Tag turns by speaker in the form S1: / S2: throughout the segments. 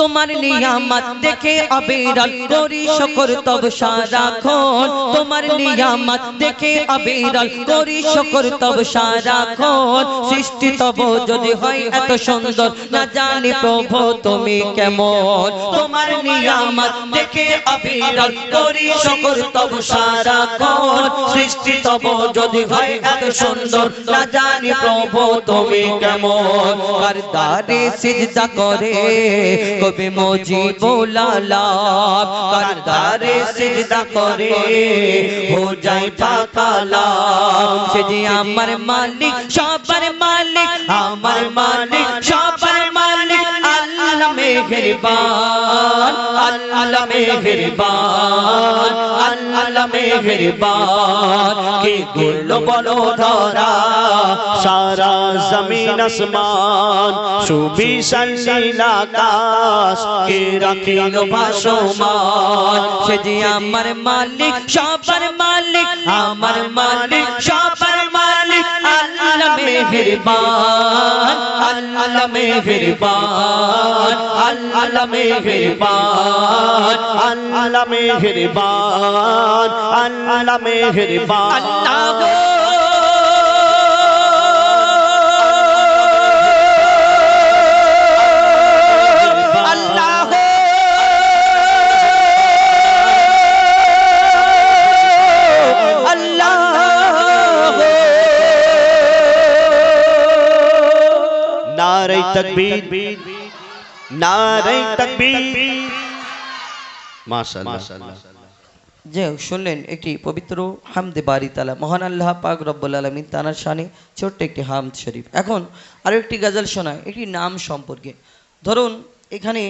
S1: তোমার নিয়ামত দেখে অবিরল করি শুকর তব সারাক্ষণ তোমার নিয়ামত দেখে অবিরল করি শুকর তব সারাক্ষণ সৃষ্টি তব যদি হয় এত সুন্দর না জানি প্রভু তুমি কেমন তোমার নিয়ামত দেখে অবিরল করি শুকর তব সারাক্ষণ সৃষ্টি তব যদি হয় এত সুন্দর না জানি প্রভু তুমি কেমন কার দারে সিজদা করে কবি মুজিবুল আলাম কার দারে সিজদা করে হো যায় পাকালাম সে যে আমার মালিক সবার মালিক আমার মালিক সবার মালিক আল্লাহ মেহেরবান আল্লাহ মেহেরবান আল্লাহ মেহেরবান কি গুল বলো ধরা সারা জমিন আসমান সুবিশাল আকাশ কে রাখিল ভাসমান সে যে আমার মালিক সবার মালিক আমার মালিক সবার মালিক আল্লাহ মেহেরবান আল্লাহ মেহেরবান আল্লাহ মেহেরবান আল্লাহ মেহেরবান আল্লাহ মেহেরবান আল্লাহ
S2: नारे तकबीर नारे तकबीर माशाअल्लाह
S1: যে শুনলেন একটি পবিত্র হামদে বারি তাআলা মহান আল্লাহ পাক রব্বুল আলামিন তাআলার শানে ছোট্ট একটি হামদ শরীফ এখন আরো একটি গজল শোনায় একটি নাম সম্পর্কে ধরুন এখানে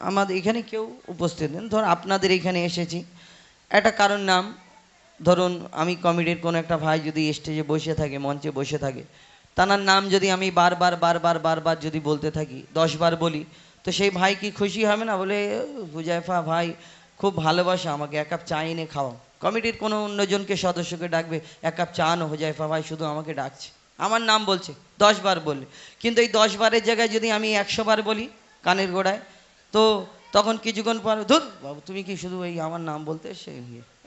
S1: আমাদের এখানে কেউ উপস্থিত নেন ধর আপনাদের এখানে এসেছি একটা কারণ নাম ধরুন আমি কমিটির কোনো একটা ভাই যদি স্টেজে বসে থাকে মঞ্চে বসে থাকে তার নাম যদি আমি বারবার যদি বলতে থাকি 10 বার বলি তো সেই ভাই কি খুশি হবে না বলে হুজাইফা ভাই খুব ভালোবাসা আমাকে এক কাপ চা এনে খাওয়াও কমিটির কোনো অন্যজনকে সদস্যকে ডাকবে এক কাপ চা না হুজাইফা ভাই শুধু আমাকে ডাকছে আমার নাম বলছে 10 বার বললে কিন্তু এই 10 বারের জায়গায় যদি আমি 100 বার বলি কানের গোড়ায় তো তখন কিছুক্ষণ পর ধুর বাবু তুমি কি শুধু এই আমার নাম বলতে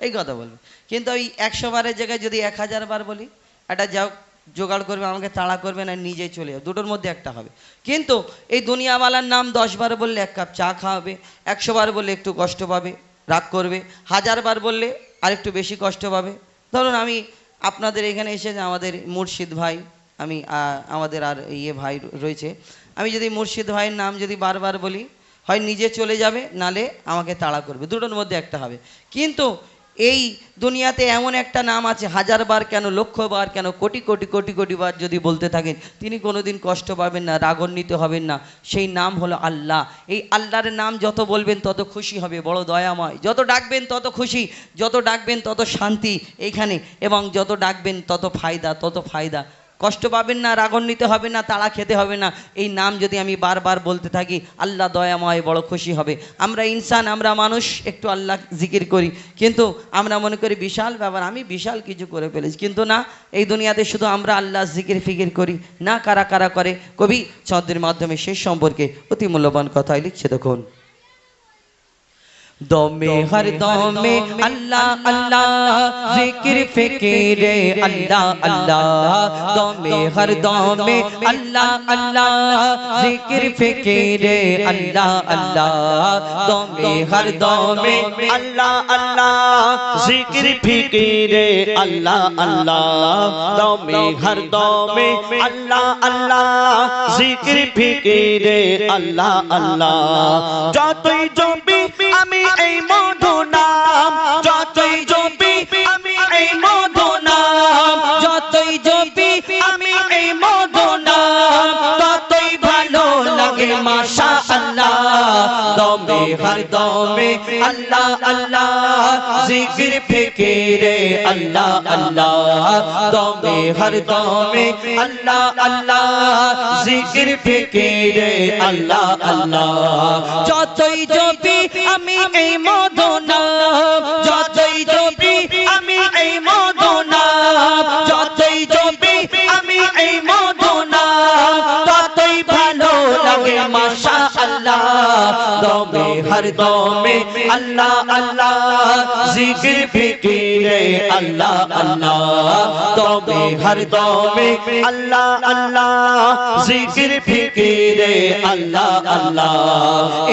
S1: এই কথা বলবে কিন্তু ওই 100 বারের জায়গায় যদি 1000 বার বলি এটা যাও জোগাড় করবে আমাকে তাড়া করবে না নিজে চলে যাবে দুটোর মধ্যে একটা হবে কিন্তু এই দুনিয়াওয়ালার নাম 10 বার বললে এক কাপ চা খাওয়াবে 100 বার বললে একটু কষ্ট পাবে রাগ করবে 1000 বার বললে আর একটু বেশি কষ্ট পাবে ধরুন আমি আপনাদের এখানে এসে আমাদের মুর্শিদ ভাই আমি আমাদের আর ইয়ে ভাই রয়েছে আমি যদি মুর্শিদ ভাইয়ের নাম যদি বারবার বলি হয় নিজে চলে যাবে নালে আমাকে তাড়া করবে দুটোর মধ্যে একটা হবে কিন্তু এই দুনিয়াতে এমন একটা নাম আছে 1000 বার কেন লক্ষ বার কেন কোটি কোটি কোটি কোটি বার যদি বলতে থাকেন তিনি কোনোদিন কষ্ট পাবেন না রাগান্বিত হবেন না সেই নাম হলো আল্লাহ এই আল্লাহর নাম যত বলবেন তত খুশি হবে বড় দয়াময় যত ডাকবেন তত খুশি যত ডাকবেন তত শান্তি এইখানে এবং যত ডাকবেন তত ফায়দা কষ্ট পাবেন না রাগান্বিত হবে না তাড়া খেতে হবে না এই নাম যদি আমি বারবার বলতে থাকি আল্লাহ দয়াময় বড় খুশি হবে আমরা ইনসান আমরা মানুষ একটু আল্লাহ জিকির করি কিন্তু আমরা মনে করি বিশাল ব্যাপার আমি বিশাল কিছু করে ফেলেছি কিন্তু না এই দুনিয়াতে শুধু আমরা আল্লাহ জিকির ফিকির করি না কারা কারা করে কবি ছন্দের মাধ্যমে শেষ সম্পর্কে অতি মূল্যবান কথাই লিখছে দেখুন দমে হর দমে আল্লাহ আল্লাহ জিকির ফিকিরে আল্লাহ আল্লাহ দমে হর দমে আল্লাহ আল্লাহ জিকির ফিকিরে আল্লাহ আল্লাহ দমে হর দমে
S2: अल्लाह अल्लाह जिक्र फिकिरे अल्लाह अल्लाह दमे हर दमे अल्लाह अल्लाह जिक्र फिकिरे अल्लाह अल्लाह যতই জপি আমি এই মধু নাম যতই জপি আমি এই মধু নাম
S1: যতই জপি
S2: আমি এই মধু নাম ততই ভালো লাগে মাশাআল্লাহ দমে হর দমে अल्लाह अल्लाह जिक्र फिकिरे अल्लाह अल्लाह दमे हर दमे अल्लाह अल्लाह जिक्र फिकिरे अल्लाह अल्लाह
S1: যতই জপি
S2: আমি এই মধু নাম যতই জপি আমি এই মধু নাম যতই জপি আমি এই মধু নাম ততই ভালো লাগে মাশাআল্লাহ अल्लाह दमे हर दमे अल्लाह अल्लाह जिक्र फिक्रे अल्लाह अल्लाह दमे हर दमे अल्लाह अल्लाह जिक्र फिक्रे अल्लाह अल्लाह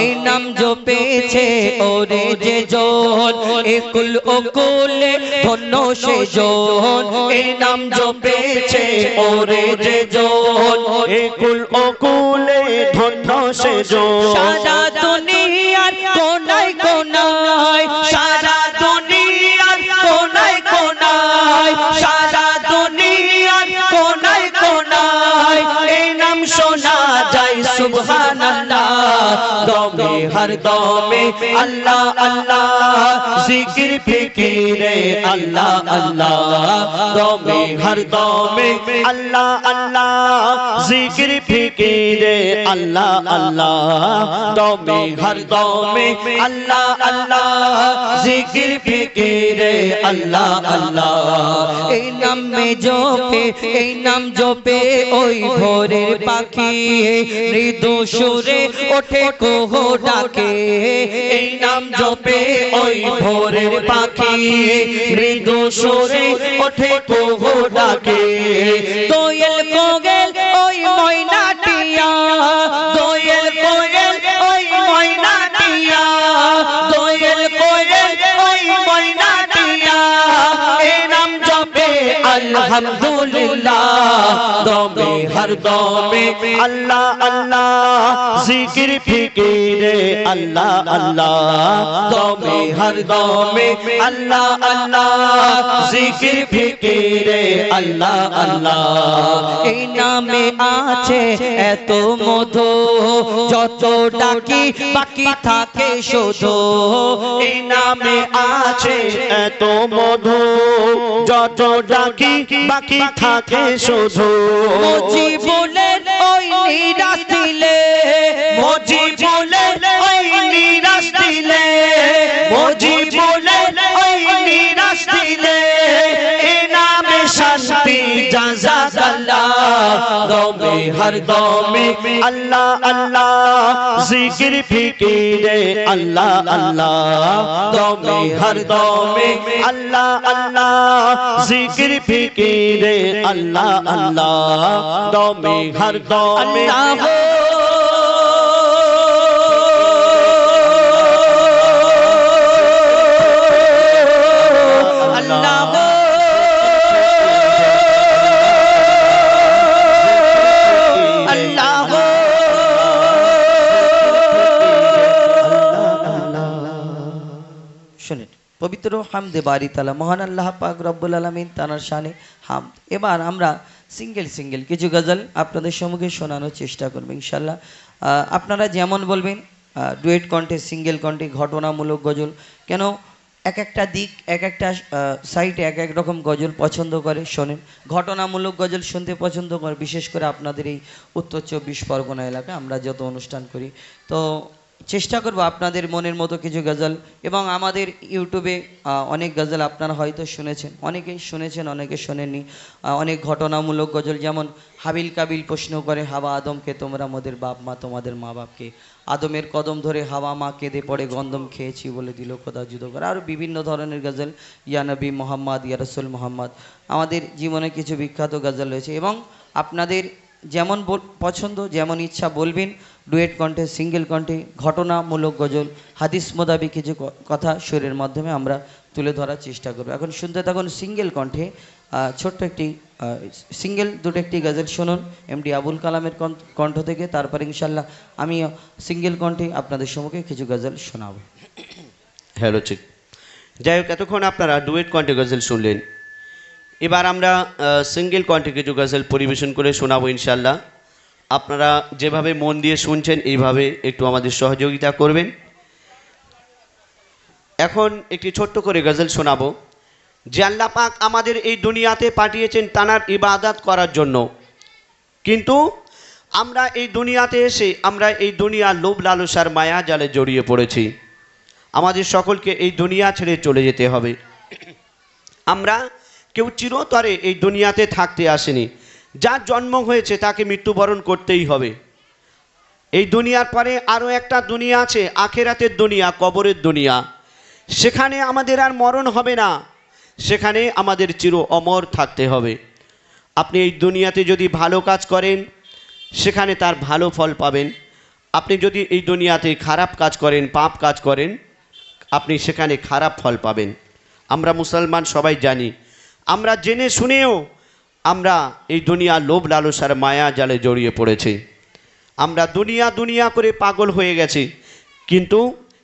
S1: এই নাম জপেছে ওরে যে জন একুল ওকুলে ধন্য সে জন
S2: এই নাম জপেছে ওরে যে জন একুল ওকুলে ধন্য সে জন
S1: সারা দুনিয়ার কোনায় কোনায়
S2: সারা দুনিয়ার কোনায় কোনায় সারা দুনিয়ার কোনায় কোনায় এই নাম শোনা যায় সুবহানাল্লাহ দমে হর দমে আল্লাহ আল্লাহ জিকির ফিকিরে আল্লাহ আল্লাহ দমে হর দমে আল্লাহ আল্লাহ জিকির ফিকিরে আল্লাহ আল্লাহ দমে হর দমে আল্লাহ আল্লাহ জিকির ফিকিরে আল্লাহ আল্লাহ
S1: এই নামে জপে এই নাম জপে ওই ভোরের পাখি মৃদু সুরে ওঠে কোহ ডাকে
S2: এই নাম জপে ওই ভোরের পাখি মৃদু সুরে ওঠে কোহ ডাকে
S1: দোয়েল কোয়েল ওই ময়নাটিয়া
S2: দোয়েল কোয়েল ওই ময়নাটিয়া দোয়েল কোয়েল ওই ময়নাটিয়া এই নাম জপে আলহামদুলিল্লাহ দমে হর দমে আল্লাহ আল্লাহ জিকির ফিকিরে আল্লাহ আল্লাহ দমে হর দমে আল্লাহ আল্লাহ জিকির ফিকিরে আল্লাহ আল্লাহ
S1: এই নামে আছে এত মধু যত ডাকি বাকি থাকে শুধু
S2: এই নামে আছে এত মধু যত ডাকি বাকি থাকে শুধু
S1: মজি বলে ওই নিরাশ দিলে
S2: মজি বলে ওই নিরাশ দিলে মজি বলে ওই নিরাশ দিলে এই নামে শান্তি জাযাকাল্লাহ দমে হর দমে আল্লাহ আল্লাহ জিকির ফিকিরে আল্লাহ আল্লাহ দমে হর দমে আল্লাহ আল্লাহ জিকির ফিকিরে আল্লাহ আল্লাহ দমে হর দমে
S1: শুনেন পবিত্র হামদে বারি তাআলা মহান আল্লাহ পাক রব্বুল আলামিন তানার শানে হামদ। এবার আমরা সিঙ্গেল সিঙ্গেল কিছু গজল আপনাদের সম্মুখে শোনানোর চেষ্টা করব ইনশাআল্লাহ। আপনারা যেমন বলবেন ডুয়েট কণ্ঠে সিঙ্গেল কণ্ঠে ঘটনামূলক গজল, কেন এক একটা দিক এক একটা সাইটে এক এক রকম গজল পছন্দ করে। শোনেন ঘটনামূলক গজল শুনতে পছন্দ করে, বিশেষ করে আপনাদের এই উত্তর 24 পরগনা এলাকায় আমরা যত অনুষ্ঠান করি, তো চেষ্টা করব আপনাদের মনের মতো কিছু গজল। এবং আমাদের ইউটিউবে অনেক গজল আপনারা হয়তো শুনেছেন, অনেকেই শুনেছেন অনেকে শোনেননি। অনেক ঘটনামূলক গজল, যেমন হাবিল কাবিল প্রশ্ন করে হাওয়া আদমকে, তোমরা মোদের বাপ মা তোমাদের মা বাপকে, আদমের কদম ধরে হাওয়া মা কেঁদে পড়ে গন্ধম খেয়েছি বলে দিল খোদা জুদো করে। আরও বিভিন্ন ধরনের গজল, ইয়া নবী মোহাম্মদ, ইয়া রসুল মোহাম্মদ, আমাদের জীবনে কিছু বিখ্যাত গজল রয়েছে। এবং আপনাদের যেমন পছন্দ যেমন ইচ্ছা বলবেন, ডুয়েট কণ্ঠে সিঙ্গেল কণ্ঠে ঘটনামূলক গজল, হাদিস মোতাবেক কিছু কথা সুরের মাধ্যমে আমরা তুলে ধরার চেষ্টা করব। এখন শুনতে থাকুন সিঙ্গেল কণ্ঠে ছোট্ট একটি সিঙ্গেল দুটো একটি গজল শুনুন এমডি আবুল কালামের কণ্ঠ থেকে। তারপর ইনশাল্লাহ আমি সিঙ্গেল কণ্ঠে আপনাদের সম্মুখে কিছু গজল শোনাবো।
S2: হ্যালো ঠিক, যাই হোক এতক্ষণ আপনারা ডুয়েট কণ্ঠে গজল শুনলেন। এবার আমরা সিঙ্গেল কণ্ঠে কিছু গজল পরিবেশন করে শোনাবো ইনশাল্লাহ। আপনারা যেভাবে মন দিয়ে শুনছেন এইভাবে একটু আমাদের সহযোগিতা করবেন। এখন একটি ছোট্ট করে গজল শোনাবো। যে আল্লাহ পাক আমাদের এই দুনিয়াতে পাঠিয়েছেন তানার ইবাদত করার জন্য, কিন্তু আমরা এই দুনিয়াতে এসে আমরা এই দুনিয়ার লোভ লালসার মায়া জালে জড়িয়ে পড়েছি। আমাদের সকলকে এই দুনিয়া ছেড়ে চলে যেতে হবে। আমরা কেউ চিরতরে এই দুনিয়াতে থাকতে আসেনি, যার জন্ম হয়েছে তাকে মৃত্যুবরণ করতেই হবে। এই দুনিয়ার পরে আরও একটা দুনিয়া আছে, আখেরাতের দুনিয়া, কবরের দুনিয়া। সেখানে আমাদের আর মরণ হবে না, সেখানে আমাদের চির অমর থাকতে হবে। আপনি এই দুনিয়াতে যদি ভালো কাজ করেন সেখানে তার ভালো ফল পাবেন, আপনি যদি এই দুনিয়াতে খারাপ কাজ করেন, পাপ কাজ করেন, আপনি সেখানে খারাপ ফল পাবেন। আমরা মুসলমান সবাই জানি, আমরা জেনে শুনেও আমরা এই দুনিয়া লোভ লালসার মায়া জালে জড়িয়ে পড়েছি। আমরা দুনিয়া দুনিয়া করে পাগল হয়ে গেছি, কিন্তু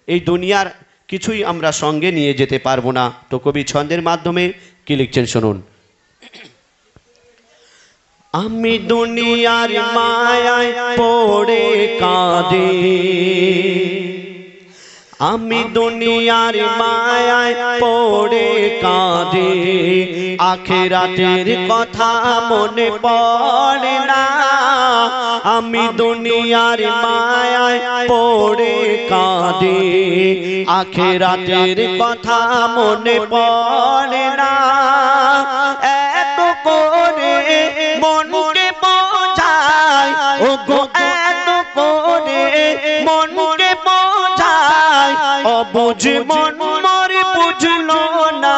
S2: এই দুনিয়ার কিছুই আমরা সঙ্গে নিয়ে যেতে পারবো না। তো কবি ছন্দের মাধ্যমে কি লিখছেন শুনুন। আমি দুনিয়ার মায়ায় পড়ে কাঁদি, আমি দুনিয়ার মায়ায় পড়ে কাঁদি, আখিরাতের কথা মনে পড়ে না। আমি দুনিয়ার মায়ায় পড়ে কাঁদি, আখিরাতের কথা মনে পড়ে না। এত করে মনকে বোঝায়, ও গো এত করে মনকে বোঝায়, অবুঝ মন মরে বুঝলো না।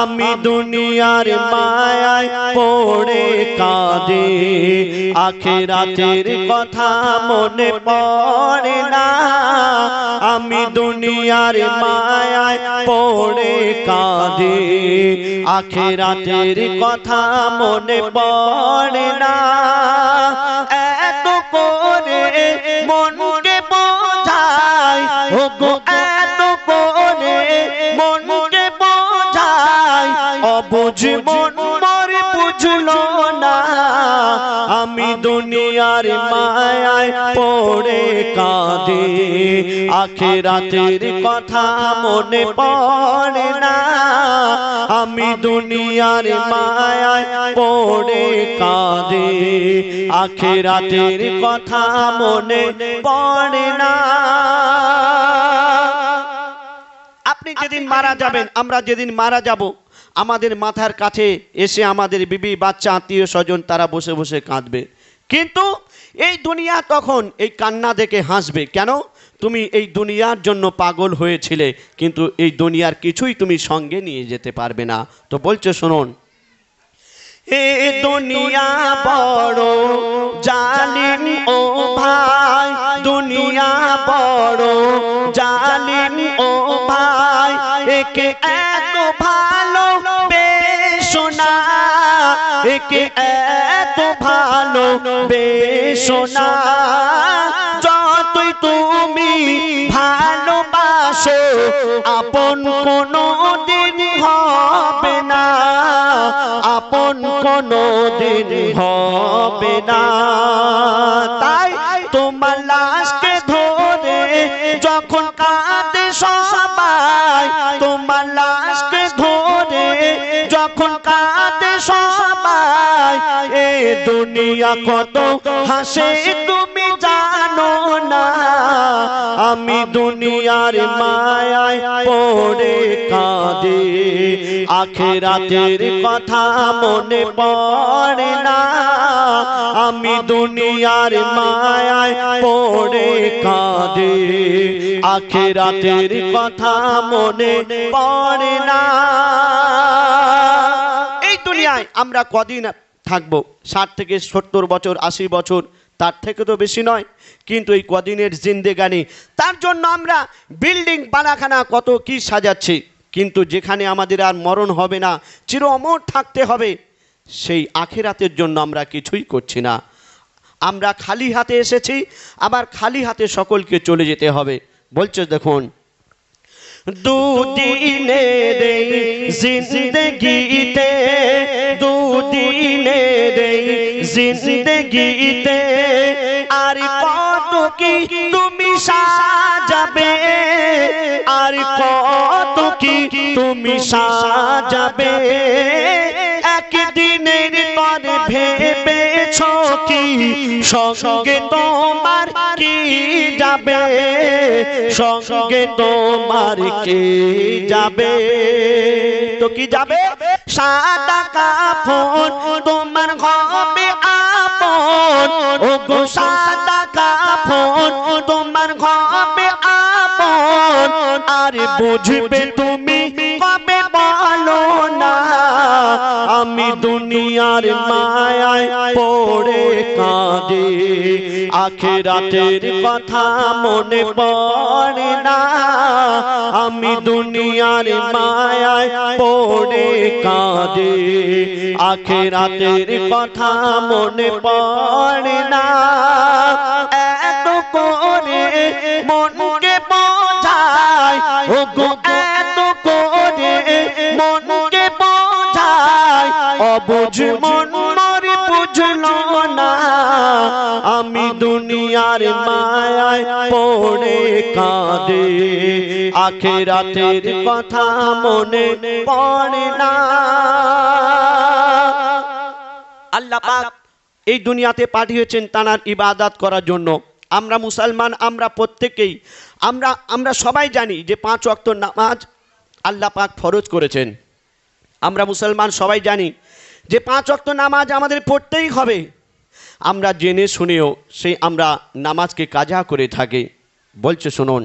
S2: আমি দুনিয়ার মায়ায় পড়ে কাঁদি, আখিরাতের কথা মনে পড়ে না। আমি দুনিয়ার মায়ায় পড়ে কাঁদি, আখিরাতের কথা মনে পড়ে না। এত করে মনকে বোঝায়, ও গো এত করে মনকে বোঝায়, অবুঝ মন মরে বুঝলো না। আমি দুনিয়ার মায়ায় পড়ে কাঁদি, আখিরাতের কথা মনে পড়ে না। আমি দুনিয়ার মায়ায় পড়ে কাঁদি, আখিরাতের কথা মনে পড়ে না। আপনি যেদিন মারা যাবেন, আমরা যেদিন মারা যাব, আমাদের মাথার কাছে এসে আমাদের বিবি বাচ্চা আত্মীয় স্বজন তারা বসে বসে কাঁদবে, কিন্তু এই দুনিয়া তখন এই কান্না দেখে হাসবে। কেন? তুমি এই দুনিয়ার জন্য পাগল হয়েছিলে, কিন্তু এই দুনিয়ার কিছুই তুমি সঙ্গে নিয়ে যেতে পারবে না। তো বলছে শুনুন, এ দুনিয়া বড় জালিম ও ভাই, দুনিয়া বড় জালিম ও ভাই, একে এত ভালো বেশো না, একে এত ভালো বেশো না। যতই তুমি ভালোবাসো আপন কোনো দিন হবে না, আপন কোনো দিন হবে না। তাই তোমার লাশকে ধরে যখন কাঁদে সবাই, তোমার লাশকে ধরে যখন কাঁদে সবাই, এ দুনিয়া কত হাসে তুমি জানো না। আমি দুনিয়ার মায়ায় পড়ে কাঁদি, আখিরাতের কথা মনে পড়ে না। আমি দুনিয়ার মায়ায় পড়ে কাঁদি, আখিরাতের কথা মনে পড়ে না। এই দুনিয়ায় আমরা কদিন থাকবো? 60 থেকে 70 বছর, 80 বছর, তার থেকে তো বেশি নয়। কিন্তু এই কদিনের জিন্দেগানি, তার জন্য আমরা বিল্ডিং বানাখানা কত কি সাজাচ্ছি, কিন্তু যেখানে আমাদের আর মরণ হবে না, চির অমর থাকতে হবে, সেই আখিরাতের জন্য আমরা কিছুই করছি না। আমরা খালি হাতে এসেছি, আবার খালি হাতে সকলকে চলে যেতে হবে। বলছে দেখুন, দুদিনের জিন্দগিতে, দুদিনের জিন্দগিতে আর কত কি তুমি সাজাবে, আর কত কি তুমি সাজাবে। একদিনের পরে ভেবেছো কি সঙ্গে তোমার কি যাবে, সঙ্গে তোমার কি যাবে? তো কি যাবে? সাদা কাফন তোমার হবে আপন, আপন ও গো সাদা কাফন তোমার হবে আপন আর বুঝবে তুমি কবে বলো না আমি দুনিয়ার মায়ায় পড়ে কাঁদে আখিরাতের কথা মনে পড়ে না আমি দুনিয়ার মায়ায় পড়ে কাঁদে আখিরাতের কথা মনে পড়ে না এত করে মনকে বোঝায় ও গো এত করে মনকে বোঝায় অবুঝ মন মরে বুঝলো না আমি দুনিয়ার মায়ায় পড়ে কাঁদে আখিরাতের কথা মনে পড়ে না আল্লাহ পাক এই দুনিয়াতে পাঠিয়েছেন তানার ইবাদত করার জন্য আমরা মুসলমান আমরা প্রত্যেকেই আমরা সবাই জানি যে 5 ওয়াক্ত নামাজ আল্লাহ পাক ফরজ করেছেন আমরা মুসলমান সবাই জানি যে 5 ওয়াক্ত নামাজ আমাদের পড়তেই হবে আমরা জেনে শুনেও সেই আমরা নামাজকে কাজা করে থাকি বলছে শুনুন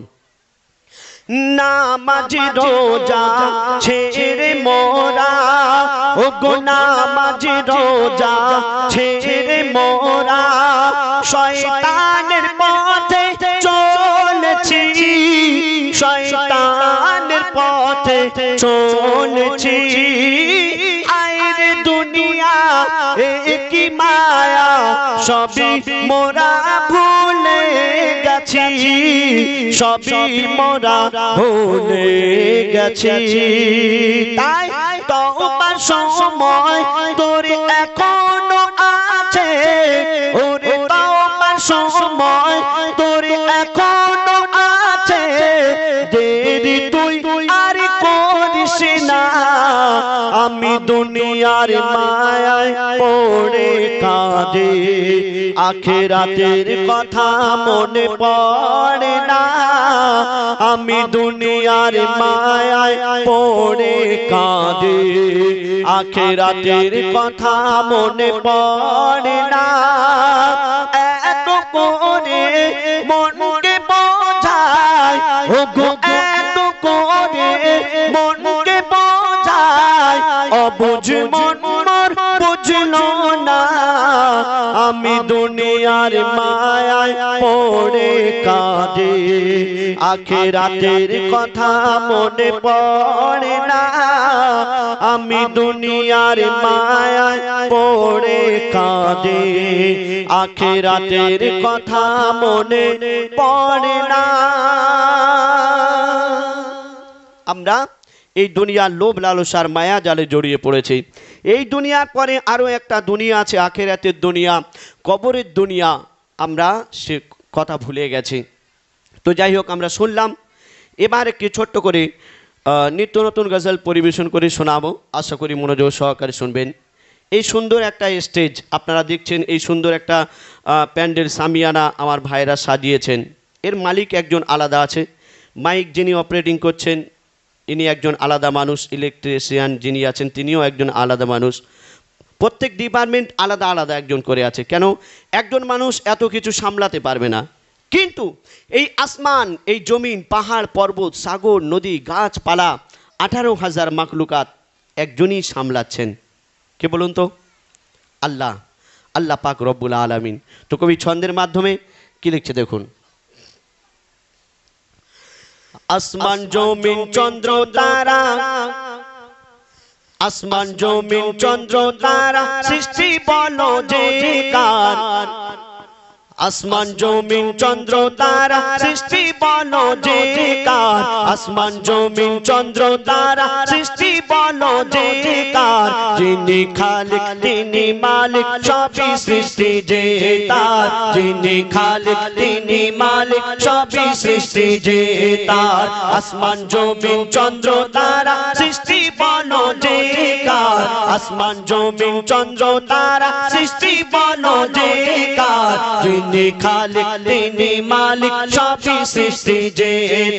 S2: নামাজ রোজা ছেড়ে মোরা ও গো নামাজ রোজা ছেড়ে মোরা শয়তানের পথে চলেছি শয়তানের পথে চলেছি আইরে দুনিয়া কি মায়া সবই মোরা ভুলে গেছি সবই মোরা ভুলে গেছি তাই তওবার সময় তোর এখনো আছে ওরে তওবার সময় তোর এখনো আছে দেরি তুই আর করিস না আমি দুনিয়ার মায়ায় পড়ে কাঁদে আখিরাতের কথা মনে পড়ে না আমি দুনিয়ার মায়ায় পড়ে কাঁদে আখিরাতের কথা মনে পড়ে না এত করে মনকে বোঝায় ও গো এত করে মনকে বোঝায় অবুঝ মন মোর বুঝলো না আমি দুনিয়ার মায়ায় পড়ে কাঁদে আখিরাতের কথা মনে পড়ে না আমি দুনিয়ার মায়ায় পড়ে কাঁদে আখিরাতের কথা মনে পড়ে না আমরা এই দুনিয়ার লোভ লালসার মায়া জালে জড়িয়ে পড়েছি এই দুনিয়ার পরে আরো একটা দুনিয়া আছে আখিরাতের দুনিয়া কবরের দুনিয়া আমরা সে কথা ভুলে গেছি তো যাই হোক আমরা শুনলাম এবার একটি ছোট্ট করে নিত্য নতুন গজল পরিবেশন করে শোনাবো আশা করি মনোযোগ সহকারে শুনবেন এই সুন্দর একটা স্টেজ আপনারা দেখছেন এই সুন্দর একটা প্যান্ডেল সামিয়ানা আমার ভাইরা সাজিয়েছেন এর মালিক একজন আলাদা আছে মাইক যিনি অপারেটিং করছেন ইনি একজন আলাদা মানুষ ইলেকট্রিশিয়ান যিনি আছেন তিনিও একজন আলাদা মানুষ প্রত্যেক ডিপার্টমেন্ট আলাদা আলাদা একজন করে আছে কেন একজন মানুষ এত কিছু সামলাতে পারবে না কিন্তু এই আসমান এই জমিন পাহাড় পর্বত সাগর নদী গাছপালা 18,000 মাখলুকাত একজনই সামলাচ্ছেন কে বলুন তো আল্লাহ আল্লাহ পাক রব্বুল আলামিন তো কবি ছন্দের মাধ্যমে কি লিখছে দেখুন আসমান জমিন চন্দ্র তারা আসমান জমিন চন্দ্র তারা সৃষ্টি বলো যে কার আসমান জমিন চন্দ্র তারা সৃষ্টি বলো যে কার আসমান জমিন চন্দ্র তারা সৃষ্টি বলো যে কার যিনি খালিক তিনি মালিক সবই সৃষ্টি যে তার যিনি খালিক তিনি মালিক সবই সৃষ্টি যে তার আসমান জমিন চন্দ্র তারা সৃষ্টি বলো যে কার আসমান জমিন চন্দ্র তারা সৃষ্টি বলো যে কার যিনি খালিক তিনি মালিক সবই সৃষ্টি যে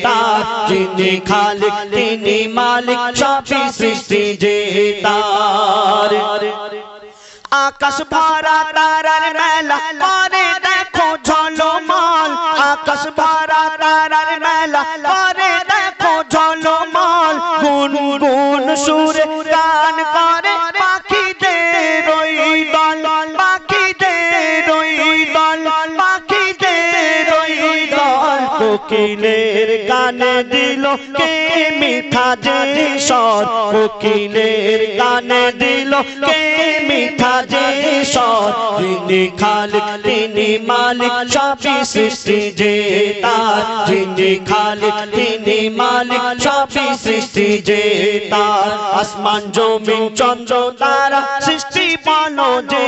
S2: তার যিনি খালিক তিনি মালিক সবই সৃষ্টি যে তার আকাশ ভরা তারার মেলা করে দেখো ঝলমল, আকাশ ভরা তারার মেলা করে দেখো ঝলমল, গুনগুন সুরে গান করে পাখিদের ওই দল, পাখিদের ওই দল, পাখিদের ওই দল। কোকিলের গানে দিল কে মিঠা যে স্বর, কোকিলের গানে দিল কে মিঠা যে স্বর। যিনি খালিক তিনি মালিক সবই সৃষ্টি যে তার, যিনি খালিক তিনি মালিক সবই সৃষ্টি যে তার। আসমান জমিন চন্দ্র তারা সৃষ্টি বলো যে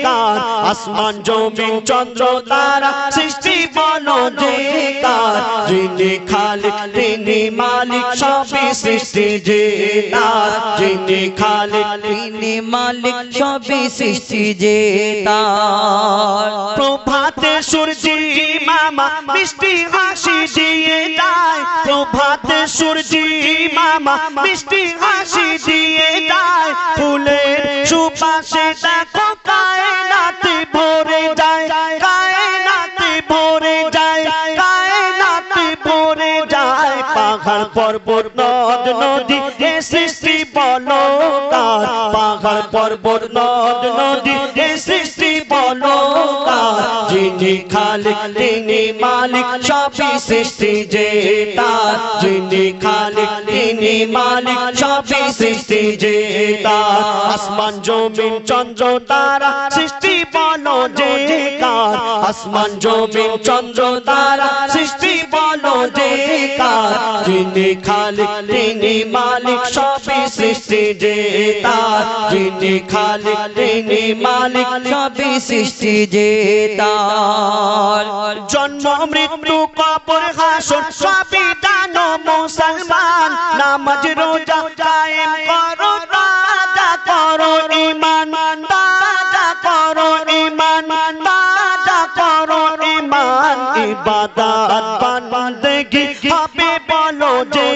S2: কার, আসমান জমিন চন্দ্র তারা সৃষ্টি বলো যে কার। যিনি খালিক তিনি মালিক সবই সৃষ্টি যে তার, যিনি খালিক
S1: তিনি মালিক সবই সৃষ্টি যে তার।
S2: প্রভাতে সূর্যি মামা মিষ্টি হাসি দিয়ে যায়, প্রভাতে সূর্যি মামা মিষ্টি হাসি দিয়ে যায়। ফুলের সুবাসে দেখো কায়নাতে ভরে যায়, কায়নাতে ভরে যায়, কায়নাতে ভরে যায়। পাহাড় পর্বত নদ নদী এ সৃষ্টি বলো কার, পাহাড় পর্বত নদ নদী এ সৃষ্টি বলো কার। যিনি খালিক তিনি মালিক সবই সৃষ্টি যে তার, যিনি খালিক তিনি মালিক সবই সৃষ্টি যে তার। আসমান জমিন চন্দ্র তারা সৃষ্টি বলো যে কার, আসমান জমিন চন্দ্র তারা সৃষ্টি বলো যে কার। যিনি খালিক তিনি মালিক সবই সৃষ্টি যে তার, যিনি খালিক তিনি মালিক
S1: সবই সৃষ্টি যে তার।
S2: জন্ম মৃত্যু কবর হাসর সবই জানো মুসলমান, নামাজ রোজা কায়েম করো তাজা করো ঈমান, তাজা করো ঈমান, তাজা করো ঈমান। ইবাদত বান্দেগি হবে বলো যে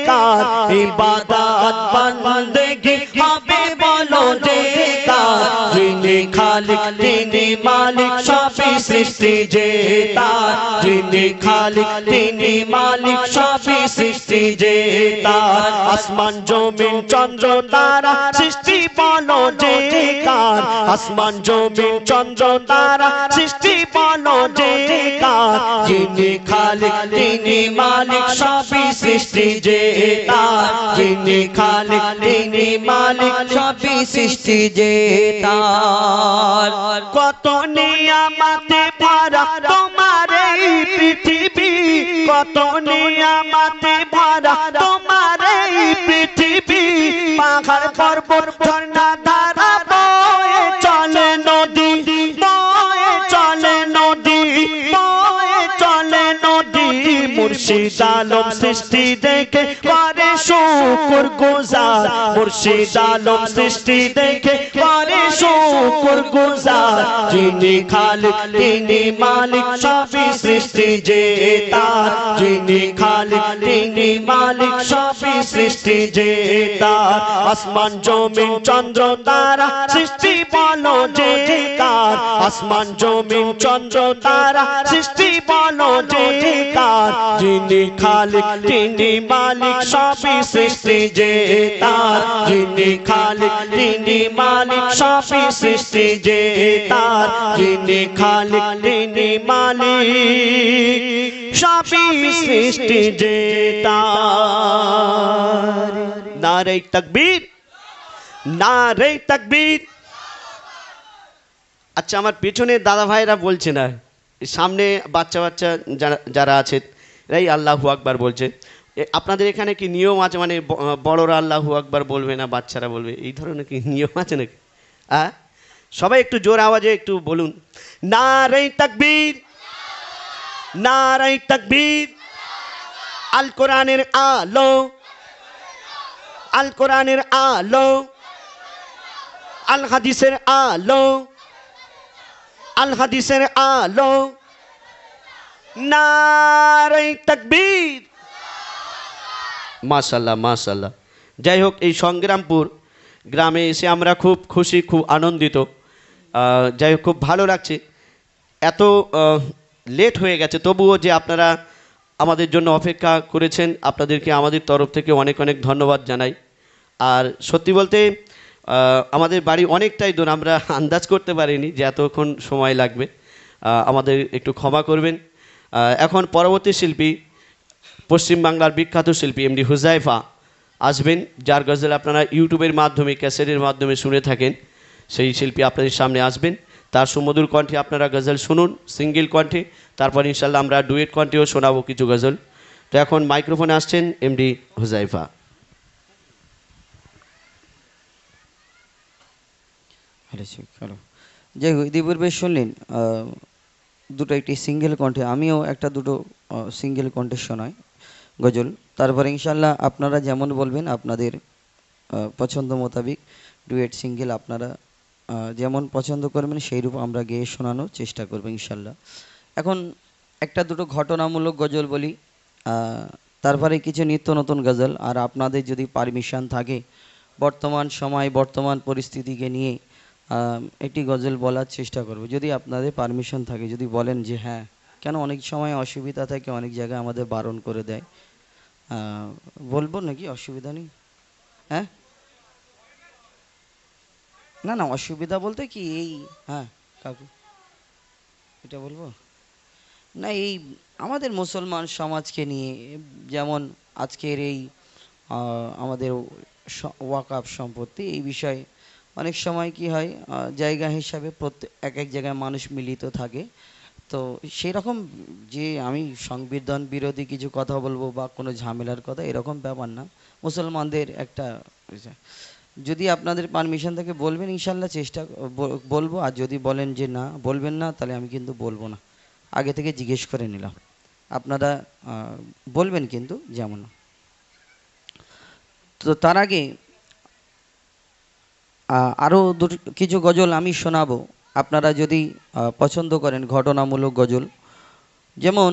S2: কার, ইবাদত বান্দেগি হবে বলো যে কার। যিনি খালিক তিনি মালিক সবই সৃষ্টি যে তার, যিনি খালিক তিনি মালিক সবই সৃষ্টি যে তার। আসমান জমিন চন্দ্র তারা সৃষ্টি বলো যে কার, আসমান জমিন চন্দ্র তারা সৃষ্টি বলো যে কার। যিনি খালিক তিনি মালিক সবই সৃষ্টি যে তার, যিনি খালিক তিনি মালিক
S1: সবই সৃষ্টি যে তার।
S2: কত নিয়ামতে ভরা তোমার এই পৃথিবী, কত নিয়ামতে ভরা তোমার এই পৃথিবী। পাহাড় পর্বত ঝর্ণা ধারা বয়ে চলে নদী, বয়ে চলে নদী, বয়ে চলে নদী। মুর্শিদ আলম সৃষ্টি দেখে করে শুকর গুজার, মুর্শিদ আলম সৃষ্টি দেখে করে শুকর গুজার। যিনি খালিক তিনি মালিক সবই সৃষ্টি যে তার, যিনি খালিক তিনি মালিক সবই সৃষ্টি যে তার। আসমান জমিন চন্দ্র তারা সৃষ্টি বলো যে কার, আসমান জমিন চন্দ্র তারা সৃষ্টি বলো যে কার। যিনি খালিক তিনি মালিক সবই সৃষ্টি যে তার, যিনি খালিক তিনি মালিক সবই সৃষ্টি যে তার, যিনি খালিক তিনি মালিক সবই সৃষ্টি যে তার। নারে তাকবীর, নারে তাকবীর। আচ্ছা, আমার পেছনে দাদা ভাইরা বলছে না, সামনে বাচ্চা বাচ্চা যারা আছে এরাই আল্লাহু আকবার বলছে। আপনাদের এখানে কি নিয়ম আছে, মানে বড়রা আল্লাহু আকবার বলবে না বাচ্চারা বলবে, এই ধরনের কি নিয়ম আছে নাকি? হ্যাঁ, সবাই একটু জোর আওয়াজে একটু বলুন, নারে তাকবীর, নারে তাকবীর। আল কোরআনের আলো, আল কোরআনের আলো, আল হাদিসের আলো, আল হাদিসের আলো। নারে তাকবীর। মাশাআল্লাহ, মাশাআল্লাহ। যাই হোক, এই সংগ্রামপুর গ্রামে এসে আমরা খুব খুশি, খুব আনন্দিত। যাই হোক, খুব ভালো লাগছে। এত লেট হয়ে গেছে তবুও যে আপনারা আমাদের জন্য অপেক্ষা করেছেন, আপনাদেরকে আমাদের তরফ থেকে অনেক অনেক ধন্যবাদ জানাই। আর সত্যি বলতে আমাদের বাড়ি অনেকটাই দূর, আমরা আন্দাজ করতে পারিনি যে এতক্ষণ সময় লাগবে, আমাদের একটু ক্ষমা করবেন। এখন পরবর্তী শিল্পী, পশ্চিমবাংলার বিখ্যাত শিল্পী এমডি হুজাইফা আসবেন, যার গজল আপনারা ইউটিউবের মাধ্যমে, ক্যাসেটের মাধ্যমে শুনে থাকেন। সেই শিল্পী আপনাদের সামনে আসবেন, তার সুমধুর কণ্ঠে আপনারা গজল শুনুন সিঙ্গেল কণ্ঠে, তারপর ইনশাল্লাহ আমরা ডুয়েট কণ্ঠেও শোনাবো কিছু গজল। তো এখন মাইক্রোফোনে আসছেন এমডি হুজাইফা।
S1: হ্যালো, যাই হোক, ইতিপূর্বে শুনলেন দুটো একটি সিঙ্গেল কণ্ঠে, আমিও একটা দুটো সিঙ্গেল কণ্ঠে শোনাই গজল। তারপরে ইনশাল্লাহ আপনারা যেমন বলবেন আপনাদের পছন্দ মোতাবিক ডুয়েট সিঙ্গেল আপনারা যেমন পছন্দ করবেন সেইরূপ আমরা গেয়ে শোনানোর চেষ্টা করব ইনশাল্লাহ। এখন একটা দুটো ঘটনামূলক গজল বলি, তারপরে কিছু নিত্য নতুন গজল। আর আপনাদের যদি পারমিশন থাকে বর্তমান সময় বর্তমান পরিস্থিতিকে নিয়ে একটি গজল বলার চেষ্টা করব, যদি আপনাদের পারমিশন থাকে, যদি বলেন যে হ্যাঁ। কেন অনেক সময় অসুবিধা থাকে, অনেক জায়গায় আমাদের বারণ করে দেয়। বলবো নাকি? অসুবিধা নেই? হ্যাঁ, না না, অসুবিধা বলতে কি এই, হ্যাঁ কাকু এটা বলবো না, এই আমাদের মুসলমান সমাজকে নিয়ে, যেমন আজকের এই আমাদের ওয়াকফ সম্পত্তি, এই বিষয়ে অনেক সময় কি হয়, জায়গা হিসাবে প্রত্যেক এক এক জায়গায় মানুষ মিলিত থাকে। তো সেই রকম যে আমি সংবিধান বিরোধী কিছু কথা বলবো বা কোনো ঝামেলার কথা, এরকম ব্যাপার না। মুসলমানদের একটা, যদি আপনাদের পারমিশন থাকে বলবেন, ইনশাল্লাহ চেষ্টা বলবো। আর যদি বলেন যে না বলবেন না, তাহলে আমি কিন্তু বলবো না, আগে থেকে জিজ্ঞেস করে নিলাম। আপনারা বলবেন কিন্তু যেমন। তো তার আগে আরও কিছু গজল আমি শোনাবো, আপনারা যদি পছন্দ করেন ঘটনামূলক গজল। যেমন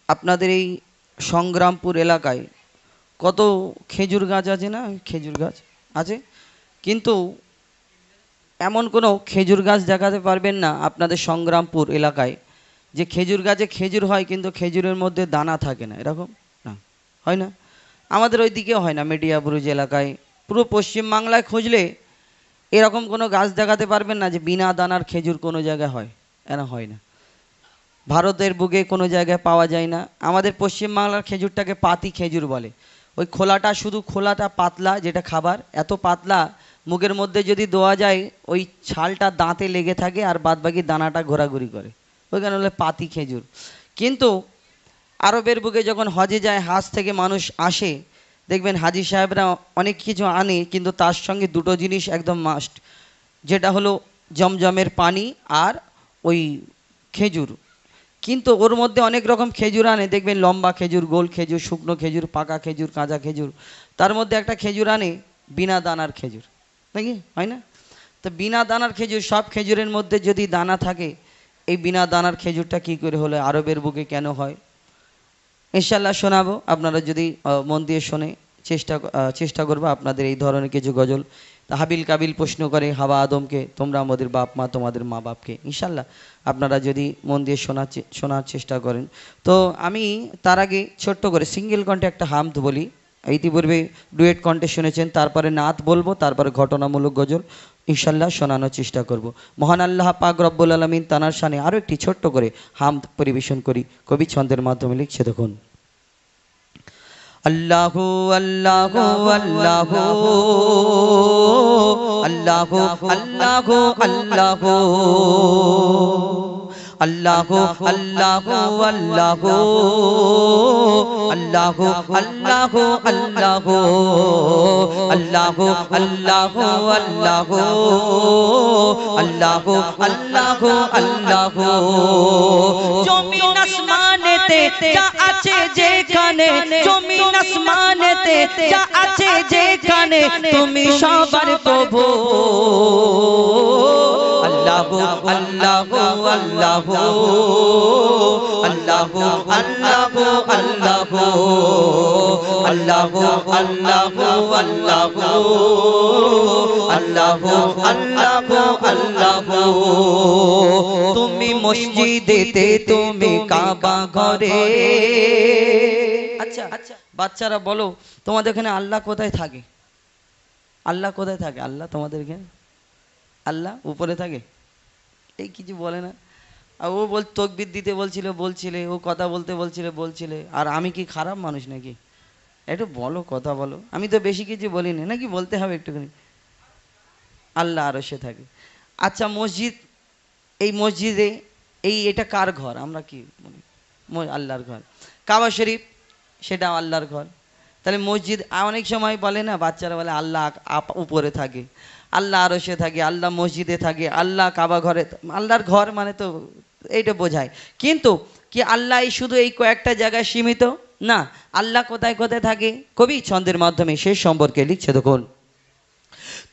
S1: আপনাদের এই সংগ্রামপুর এলাকায় কত খেজুর গাছ আছে না? খেজুর গাছ আছে, কিন্তু এমন কোনো খেজুর গাছ দেখাতে পারবেন না আপনাদের সংগ্রামপুর এলাকায় যে খেজুর গাছে খেজুর হয় কিন্তু খেজুরের মধ্যে দানা থাকে না, এরকম না, হয় না? আমাদের ওই দিকেও হয় না, মেডিয়াবুরুজ এলাকায়, পুরো পশ্চিমবাংলায় খুঁজলে এরকম কোনো গাছ দেখাতে পারবেন না যে বিনা দানার খেজুর কোনো জায়গায় হয়, এরা হয় না। ভারতের বুকে কোনো জায়গায় পাওয়া যায় না। আমাদের পশ্চিমবাংলার খেজুরটাকে পাতি খেজুর বলে। ওই খোলাটা, শুধু খোলাটা পাতলা, যেটা খাবার এত পাতলা, মুখের মধ্যে যদি দেওয়া যায় ওই ছালটা দাঁতে লেগে থাকে আর বাদবাকি দানাটা ঘোরাঘুরি করে, ওইখানে হলে পাতি খেজুর। কিন্তু আরবের বুকে যখন হজে যায়, হাজ থেকে মানুষ আসে, দেখবেন হাজি সাহেবরা অনেক কিছু আনে, কিন্তু তার সঙ্গে দুটো জিনিস একদম মাস্ট, যেটা হলো জমজমের পানি আর ওই খেজুর। কিন্তু ওর মধ্যে অনেক রকম খেজুর আনে, দেখবেন লম্বা খেজুর, গোল খেজুর, শুকনো খেজুর, পাকা খেজুর, কাঁচা খেজুর। তার মধ্যে একটা খেজুর আনে বিনা দানার খেজুর, নাকি হয় না? তো বিনা দানার খেজুর, সব খেজুরের মধ্যে যদি দানা থাকে, এই বিনা দানার খেজুরটা কি করে হলো, আরবের বুকে কেন হয়? ইনশাল্লাহ শোনাবো, আপনারা যদি মন দিয়ে শোনে চেষ্টা করবো আপনাদের এই ধরনের কিছু গজল। তা হাবিল কাবিল প্রশ্ন করে হাওয়া আদমকে, তোমরা আমাদের বাপ মা, তোমাদের মা বাপকে। ইনশাল্লাহ আপনারা যদি মন দিয়ে শোনার চেষ্টা করেন। তো আমি তার আগে ছোট্ট করে সিঙ্গেল কণ্ঠে একটা হামদ বলি। ইতিপূর্বে ডুয়েট কণ্ঠে শুনেছেন, তারপরে নাত বলবো, তারপরে ঘটনামূলক গজল ইনশাল্লাহ শোনানোর চেষ্টা করব। মহান আল্লাহ পাক রব্বুল আলামিন তানার শানে আরও একটি ছোট্ট করে হামদ পরিবেশন করি, কবি ছন্দের মাধ্যমে লিখছে দেখুন। আল্লাহু আল্লাহু আল্লাহু আল্লাহু আল্লাহু আল্লাহু আল্লাহু আল্লাহু আল্লাহু আল্লাহু আল্লাহু আল্লাহু আল্লাহু আল্লাহু আল্লাহু আল্লাহু আল্লাহু আল্লাহু। জমিন আসমানেতে যা আছে যেখানে, জমিন আসমানেতে যা আছে যেখানে, তুমি সবার প্রভু। আল্লাহু আল্লাহু আল্লাহু আল্লাহু আল্লাহু আল্লাহু আল্লাহ আল্লাহ আল্লাহ আল্লাহ আল্লাহ তুমি মসজিদেতে তুমি কাবা ঘরে। আচ্ছা বাচ্চারা বলো তোমাদের এখানে আল্লাহ কোথায় থাকে? আল্লাহ কোথায় থাকে? আল্লাহ তোমাদের এখানে আল্লাহ উপরে থাকে? এই কিছু বলে না। আর ও তকবির দিতে বলছিলে, ও কথা বলতে বলছিলে। আর আমি কি খারাপ মানুষ নাকি? একটু বলো, কথা বলো। আমি তো বেশি কিছু বলিনি, নাকি বলতে হবে একটুখানি? আল্লাহ আরশে থাকে। আচ্ছা মসজিদ, এই মসজিদে এটা কার ঘর? আমরা কি বলি? আল্লাহর ঘর। কাবা শরীফ সেটা আল্লাহর ঘর। তাহলে মসজিদ, অনেক সময় বলে না বাচ্চারা, বলে আল্লাহ উপরে থাকে, আল্লাহ আরশে থাকে, আল্লাহ মসজিদে থাকে, আল্লাহ কাবা ঘরে। আল্লাহর ঘর মানে তো এইটা বোঝায়। কিন্তু কি আল্লাহ শুধু এই কয়েকটা জায়গায় সীমিত না, আল্লাহ কোথায় কোথায় থাকে কবি ছন্দের মাধ্যমে সে সম্পর্কে লিখছে। দেখুন,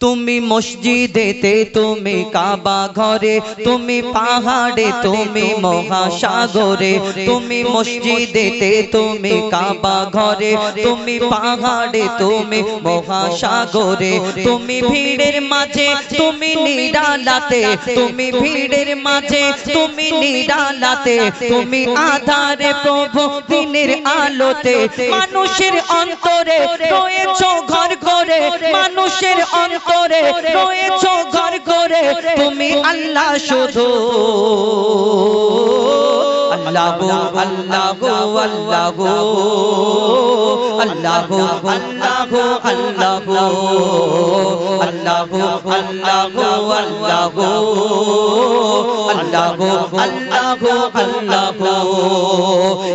S1: তুমি মসজিদেতে তুমি কাবা ঘরে, তুমি পাহাড়ে তুমি মহাসাগরে। তুমি মসজিদেতে তুমি কাবা ঘরে, তুমি পাহাড়ে তুমি মহাসাগরে। তুমি ভিড়ের মাঝে তুমি নিরালাতে, তুমি ভিড়ের মাঝে তুমি নিরালাতে। তুমি আধারে প্রভু দিনের আলোতে। মানুষের অন্তরে রয়েছো ঘর করে, মানুষের অন্তরে রয়েছো ঘর করে। তুমি আল্লাহ শুধু আল্লাহ আল্লাহ আল্লাহ আল্লাহ আল্লাহ আল্লাহ আল্লাহ আল্লাহ আল্লাহ আল্লাহ।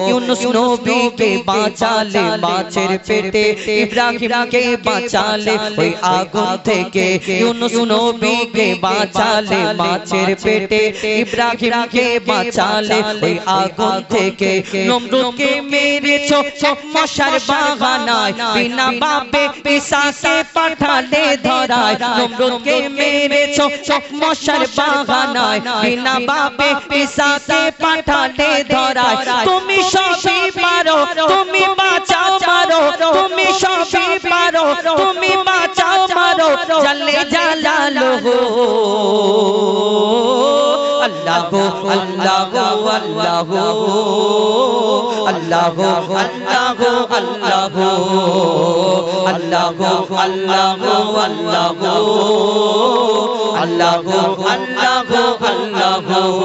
S1: ইউনুস নবীকে বাঁচালে মাছের পেটে, ইব্রাহিমকে বাঁচালে ওই আগুন থেকে। ইউনুস নবীকে বাঁচালে মাছের পেটে, ইব্রাহিমকে বাঁচালে ওই আগুন থেকে। নমরুদকে মেরেছো মশার বাগানায়, বিনা বাপে ঈসাকে পাঠালে ধরায়। নমরুদকে মেরেছো মশার বাগানায়, বিনা বাপে ঈসাকে পাঠালে ধরায়। তুমি সবই পারো, তুমি বাঁচাও মারো, তুমি সবই পারো, তুমি বাঁচাও মারো। জাল্লে জালালুহু আল্লাহ আল্লাহ আল্লাহ আল্লাহ আল্লাহ আল্লাহ আল্লাহ আল্লাহ আল্লাহ।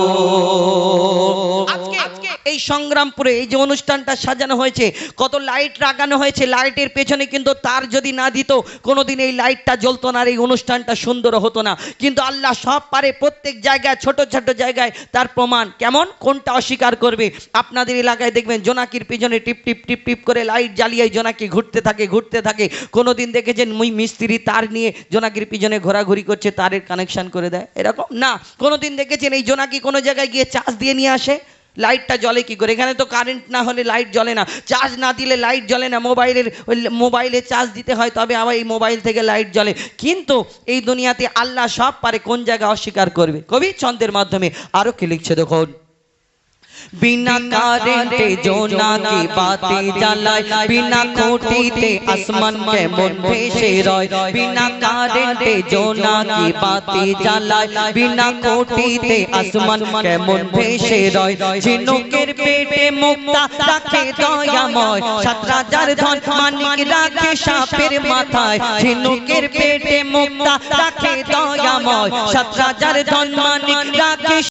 S1: এই সংগ্রামপুরে এই যে অনুষ্ঠানটা সাজানো হয়েছে, কত লাইট লাগানো হয়েছে, লাইটের পেছনে কিন্তু তার যদি না দিত কোনোদিন এই লাইটটা জ্বলতো না, আর এই অনুষ্ঠানটা সুন্দর হতো না। কিন্তু আল্লাহ সব পারে, প্রত্যেক জায়গায় ছোট ছোট জায়গায় তার প্রমাণ। কেমন, কোনটা অস্বীকার করবে? আপনাদের এলাকায় দেখবেন জোনাকির পিছনে টিপ টিপ টিপ টিপ করে লাইট জ্বালিয়ে জোনাকি ঘুরতে থাকে। কোনোদিন দেখেছেন মিস্ত্রি তার নিয়ে জোনাকির পিছনে ঘোরাঘুরি করছে, তারের কানেকশন করে দেয়? এরকম না। কোনোদিন দেখেছেন এই জোনাকি কোনো জায়গায় গিয়ে চার্জ দিয়ে নিয়ে আসে? লাইটটা জ্বলে কি করে? এখানে তো কারেন্ট না হলে লাইট জ্বলে না, চার্জ না দিলে লাইট জ্বলে না। মোবাইলে চার্জ দিতে হয়, তবে আবার এই মোবাইল থেকে লাইট জ্বলে। কিন্তু এই দুনিয়াতে আল্লাহ সব পারে, কোন জায়গায় অস্বীকার করবে? কবি ছন্দের মাধ্যমে আরো কি লিখছে দেখুন। बिना कारेंटे जोनाकी बाती जलाय बिना खूंटीते आसमान केमन भेसे रय बिना कारेंटे जोनाकी बाती जलाय बिना खूंटीते आसमान केमन भेसे रय झिनुकेर पेटे मुक्ता राखे दयामय 7,000 धन मानिक राखे सापेर माथाय झिनुकेर पेटे मुक्ता राखे दयामय 7,000 धन मानिक राखे